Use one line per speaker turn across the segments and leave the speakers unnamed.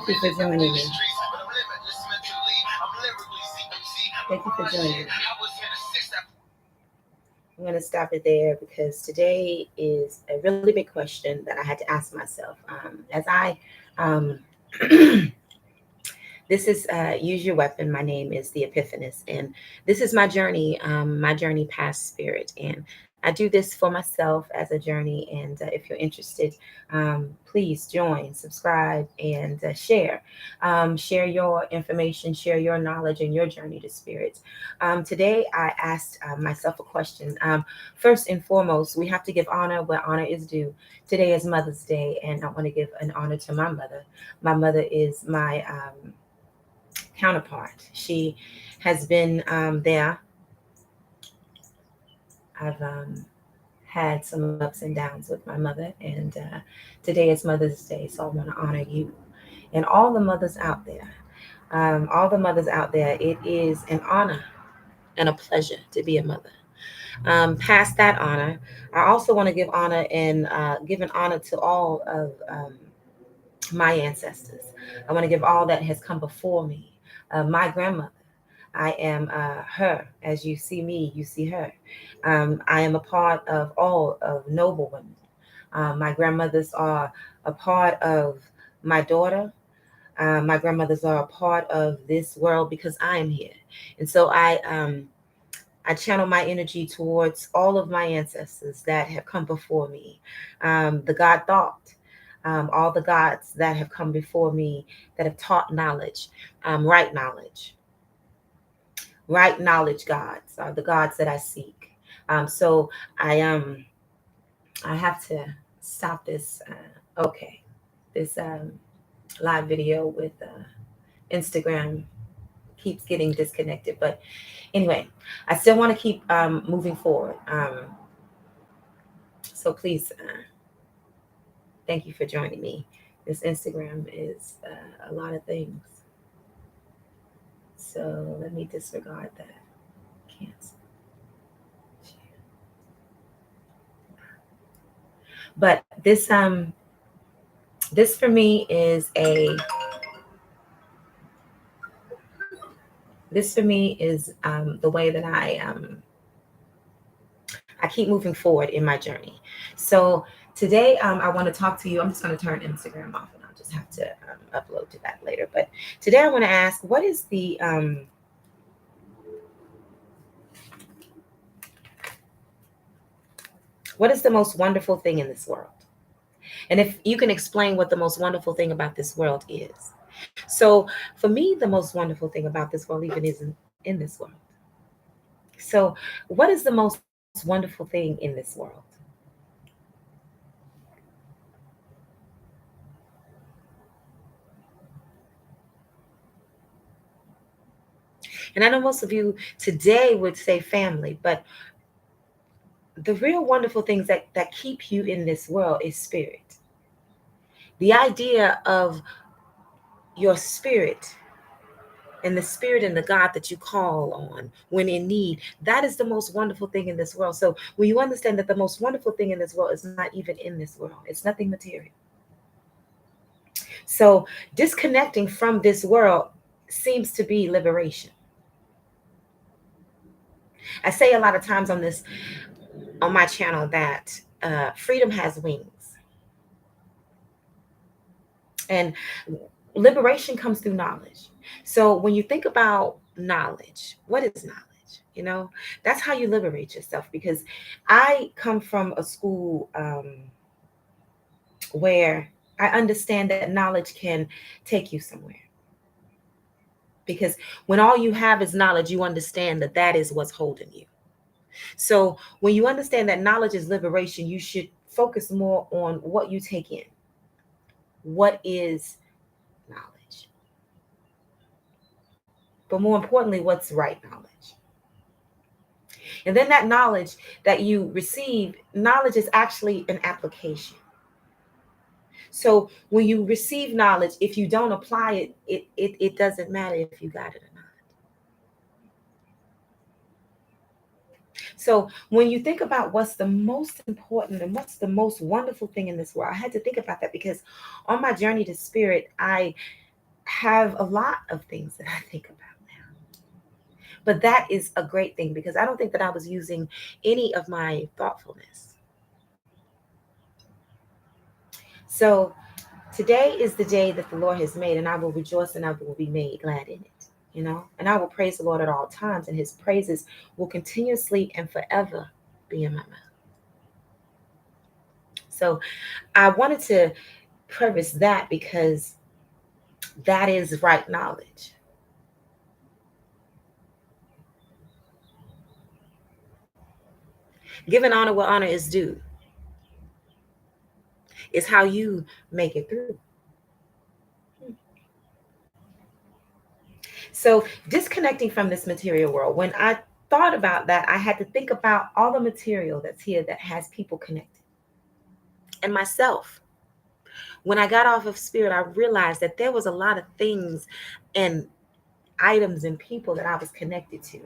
Thank you for joining me. Thank you for joining me. I'm going to stop it there because today is a really big question that I had to ask myself. As I, this is Use Your Weapon. My name is The Epiphanist, and this is my journey past spirit. And I do this for myself as a journey. And if you're interested, please join, subscribe, and share. Share your information, share your knowledge and your journey to spirit. Today, I asked myself a question. First and foremost, we have to give honor where honor is due. Today is Mother's Day, and I want to give an honor to my mother. My mother is my counterpart. She has been there. I've had some ups and downs with my mother, and today is Mother's Day, so I want to honor you and all the mothers out there. All the mothers out there, it is an honor and a pleasure to be a mother. Past that honor, I also want to give honor and give an honor to all of my ancestors. I want to give all that has come before me. My grandmother, I am her. As you see me, you see her. I am a part of all of noble women. My grandmothers are a part of my daughter. My grandmothers are a part of this world because I am here. And so I channel my energy towards all of my ancestors that have come before me. The God thought, all the gods that have come before me that have taught knowledge, right knowledge. Right knowledge gods are the gods that I seek. So I have to stop this. Okay, this live video with Instagram keeps getting disconnected. But anyway, I still want to keep moving forward. So please, thank you for joining me. This Instagram is a lot of things. So let me disregard that. Cancel. But this for me is the way that I keep moving forward in my journey. So today I want to talk to you. I'm just going to turn Instagram off, and I'll just have to upload to that later. But today I want to ask, what is the most wonderful thing in this world? And if you can explain what the most wonderful thing about this world is. So for me, the most wonderful thing about this world even isn't in this world. So what is the most wonderful thing in this world? And I know most of you today would say family, but the real wonderful things that keep you in this world is spirit. The idea of your spirit and the spirit and the God that you call on when in need, that is the most wonderful thing in this world. So when you understand that the most wonderful thing in this world is not even in this world, it's nothing material. So disconnecting from this world seems to be liberation. I say a lot of times on my channel that freedom has wings. And liberation comes through knowledge. So when you think about knowledge, what is knowledge? You know, that's how you liberate yourself. Because I come from a school where I understand that knowledge can take you somewhere. Because when all you have is knowledge, you understand that that is what's holding you. So when you understand that knowledge is liberation, you should focus more on what you take in. What is knowledge? But more importantly, what's right knowledge? And then that knowledge that you receive, knowledge is actually an application. So when you receive knowledge, if you don't apply it, it doesn't matter if you got it or not. So when you think about what's the most important and what's the most wonderful thing in this world, I had to think about that because on my journey to spirit, I have a lot of things that I think about now. But that is a great thing because I don't think that I was using any of my thoughtfulness. So today is the day that the Lord has made, and I will rejoice and I will be made glad in it, and I will praise the Lord at all times, and his praises will continuously and forever be in my mouth. So I wanted to preface that because that is right knowledge. Giving honor where honor is due is how you make it through. So disconnecting from this material world, when I thought about that, I had to think about all the material that's here that has people connected and myself. When I got off of spirit, I realized that there was a lot of things and items and people that I was connected to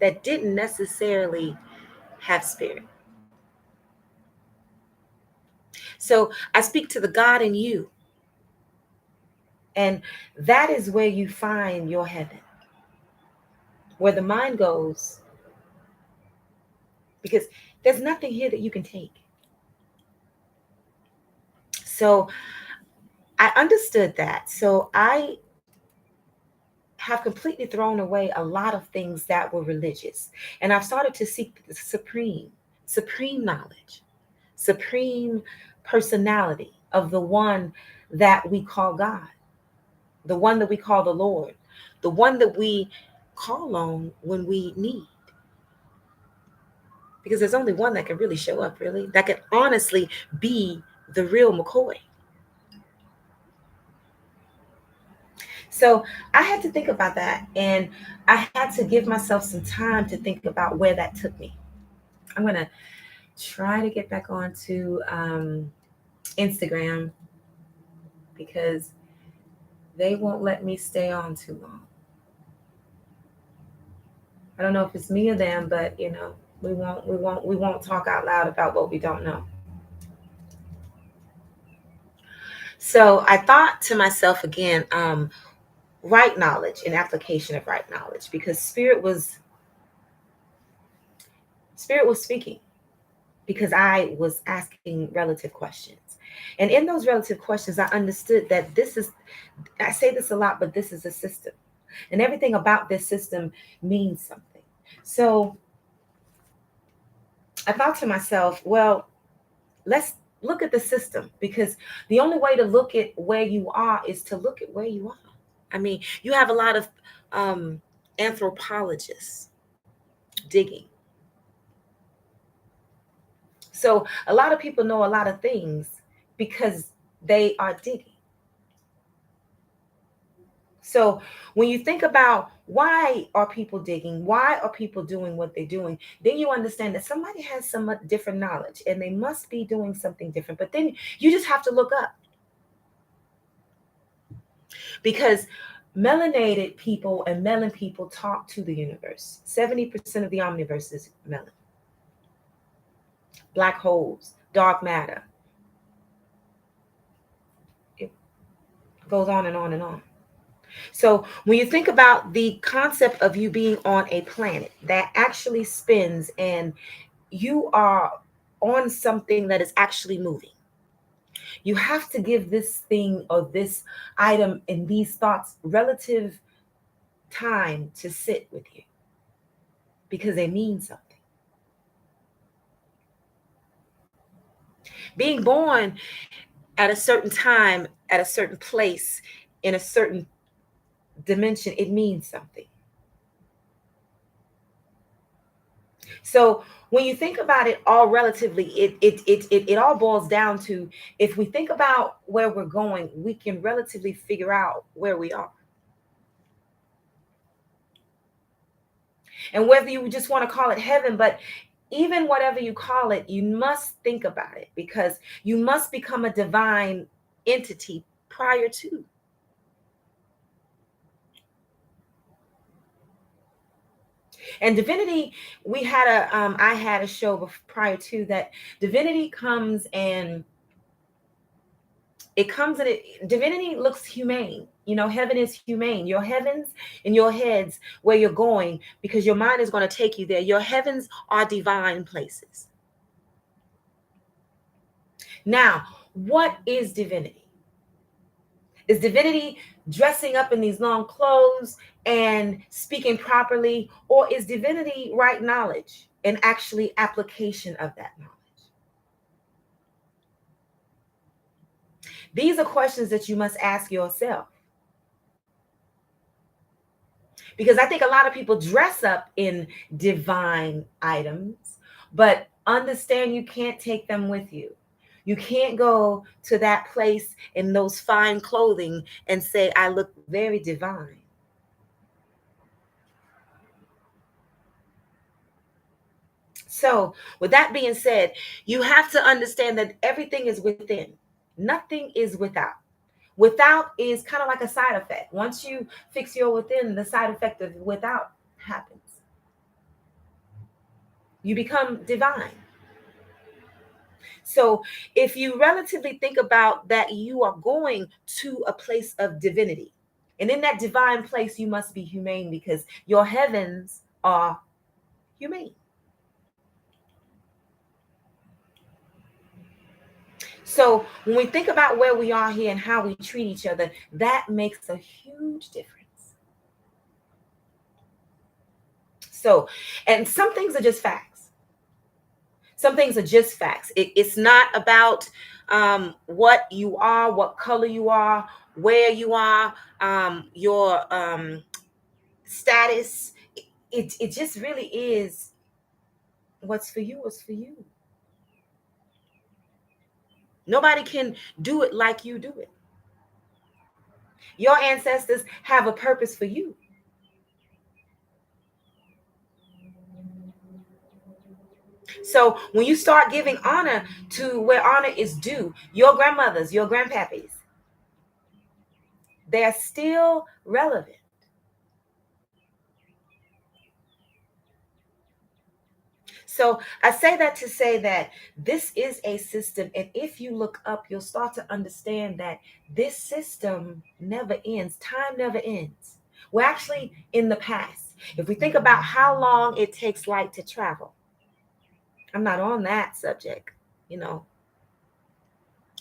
that didn't necessarily have spirit. So I speak to the God in you, and that is where you find your heaven, where the mind goes, because there's nothing here that you can take. So I understood that. So I have completely thrown away a lot of things that were religious. And I've started to seek the supreme knowledge, supreme personality of the one that we call God, the one that we call the Lord, the one that we call on when we need. Because there's only one that can really show up, really, that can honestly be the real McCoy. So I had to think about that. And I had to give myself some time to think about where that took me. I'm going to try to get back onto Instagram because they won't let me stay on too long. I don't know if it's me or them, but we won't talk out loud about what we don't know. So I thought to myself again, right knowledge and application of right knowledge, because spirit was speaking, because I was asking relative questions. And in those relative questions, I understood that I say this a lot, but this is a system. And everything about this system means something. So I thought to myself, well, let's look at the system, because the only way to look at where you are is to look at where you are. I mean, you have a lot of anthropologists digging. So a lot of people know a lot of things because they are digging. So when you think about why are people digging, why are people doing what they're doing, then you understand that somebody has some different knowledge and they must be doing something different. But then you just have to look up, because melanated people and melon people talk to the universe. 70% of the omniverse is melon. Black holes, dark matter. It goes on and on and on. So when you think about the concept of you being on a planet that actually spins and you are on something that is actually moving, you have to give this thing or this item and these thoughts relative time to sit with you, because they mean something. Being born at a certain time, at a certain place, in a certain dimension, it means something. So when you think about it all relatively, it all boils down to, if we think about where we're going, we can relatively figure out where we are. And whether you just want to call it heaven, but even whatever you call it, you must think about it, because you must become a divine entity prior to. And divinity, I had a show prior to that. Divinity comes and divinity looks humane. Heaven is humane. Your heavens and your heads, where you're going, because your mind is going to take you there. Your heavens are divine places. Now, what is divinity? Is divinity dressing up in these long clothes and speaking properly, or is divinity right knowledge and actually application of that knowledge? These are questions that you must ask yourself. Because I think a lot of people dress up in divine items, but understand you can't take them with you. You can't go to that place in those fine clothing and say, I look very divine. So, with that being said, you have to understand that everything is within, nothing is without. Without is kind of like a side effect. Once you fix your within, the side effect of without happens. You become divine. So if you relatively think about that, you are going to a place of divinity. And in that divine place, you must be humane because your heavens are humane. So when we think about where we are here and how we treat each other, that makes a huge difference. So, and some things are just facts. Some things are just facts. It's not about what you are, what color you are, where you are, your status. It just really is what's for you is for you. Nobody can do it like you do it. Your ancestors have a purpose for you. So when you start giving honor to where honor is due, your grandmothers, your grandpappies, they're still relevant. So I say that to say that this is a system. And if you look up, you'll start to understand that this system never ends. Time never ends. We're actually in the past. If we think about how long it takes light to travel, I'm not on that subject, you know,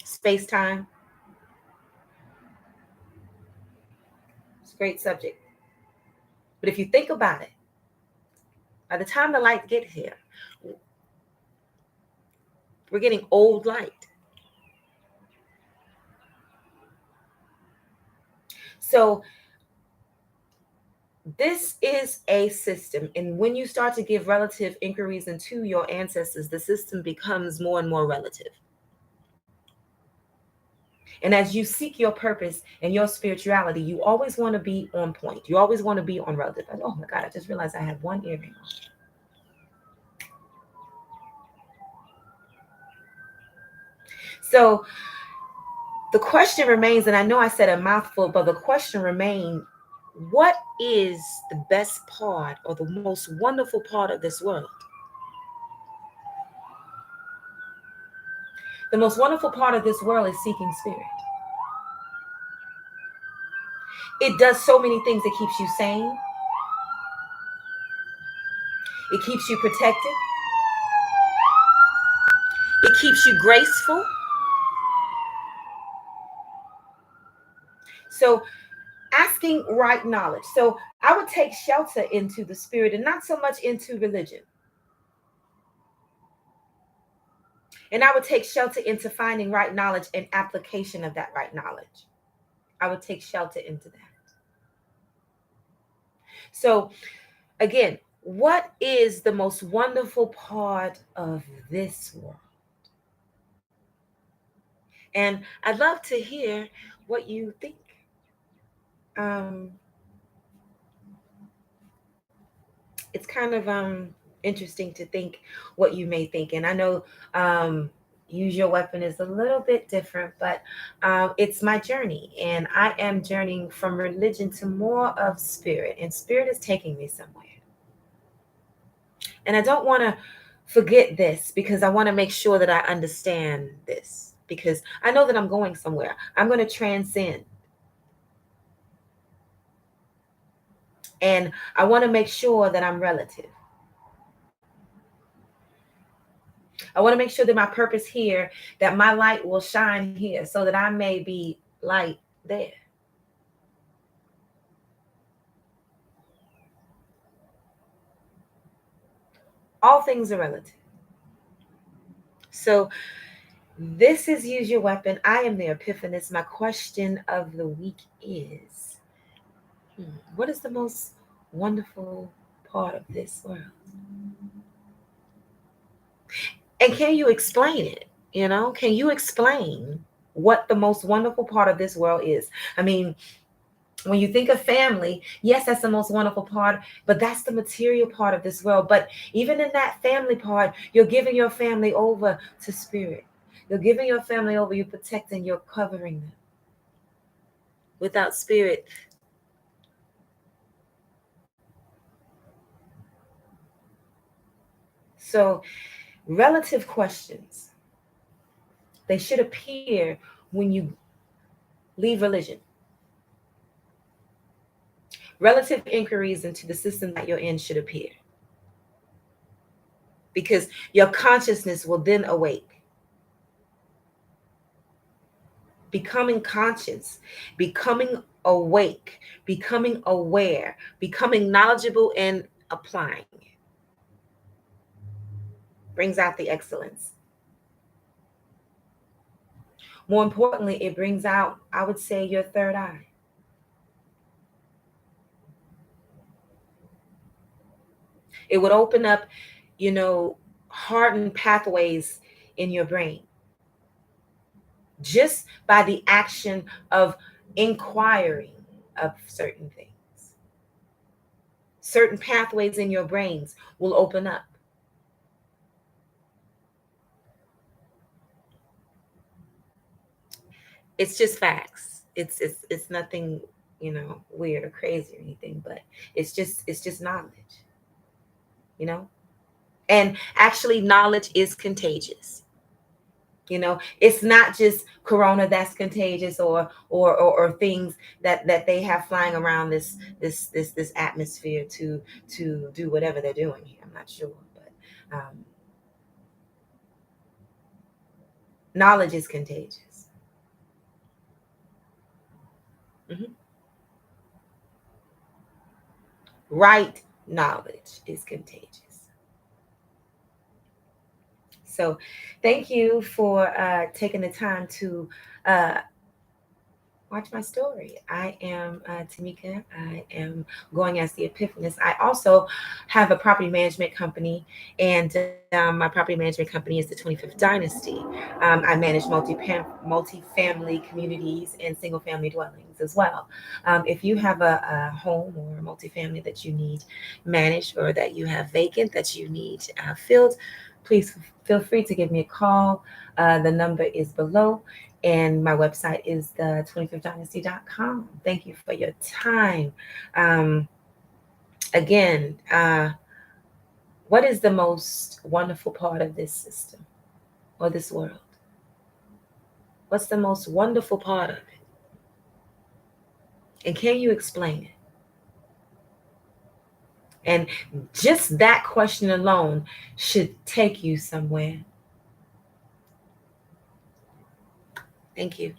space time. It's a great subject. But if you think about it, by the time the light gets here, we're getting old light. So this is a system. And when you start to give relative inquiries into your ancestors, the system becomes more and more relative. And as you seek your purpose and your spirituality, you always want to be on point. You always want to be on relative. Oh my God, I just realized I had one earring on. So the question remains, and I know I said a mouthful, but the question remains, what is the best part or the most wonderful part of this world? The most wonderful part of this world is seeking spirit. It does so many things. It keeps you sane. It keeps you protected. It keeps you graceful. So asking right knowledge. So I would take shelter into the spirit and not so much into religion. And I would take shelter into finding right knowledge and application of that right knowledge. I would take shelter into that. So again, what is the most wonderful part of this world? And I'd love to hear what you think. Um, it's kind of interesting to think what you may think. And I know use your weapon is a little bit different, but it's my journey. And I am journeying from religion to more of spirit. And spirit is taking me somewhere. And I don't want to forget this because I want to make sure that I understand this because I know that I'm going somewhere. I'm going to transcend. And I want to make sure that I'm relative. I want to make sure that my purpose here, that my light will shine here so that I may be light there. All things are relative. So this is Use Your Weapon. I am the Epiphanist. My question of the week is, what is the most wonderful part of this world? And can you explain it? You know, can you explain what the most wonderful part of this world is? I mean, when you think of family, yes, that's the most wonderful part, but that's the material part of this world. But even in that family part, you're giving your family over to spirit. You're giving your family over, you're protecting, you're covering them. Without spirit, so relative questions. They should appear when you leave religion. Relative inquiries into the system that you're in should appear, because your consciousness will then awake. Becoming conscious, becoming awake, becoming aware, becoming knowledgeable, and applying brings out the excellence. More importantly, it brings out, I would say, your third eye. It would open up, hardened pathways in your brain just by the action of inquiring of certain things. Certain pathways in your brains will open up. It's just facts. It's nothing, weird or crazy or anything, but it's just knowledge, you know? And actually knowledge is contagious. It's not just corona that's contagious, or things that they have flying around this atmosphere to do whatever they're doing here. I'm not sure, but knowledge is contagious. Mhm. Right knowledge is contagious. So, thank you for taking the time to uh, watch my story. I am Tamika. I am going as the Epiphanist. I also have a property management company, and my property management company is the 25th Dynasty. I manage multi-family communities and single family dwellings as well. If you have a home or a multifamily that you need managed, or that you have vacant that you need filled, please feel free to give me a call. The number is below, and my website is the 25thdynasty.com. Thank you for your time. Again, what is the most wonderful part of this system or this world? What's the most wonderful part of it? And can you explain it? And just that question alone should take you somewhere. Thank you.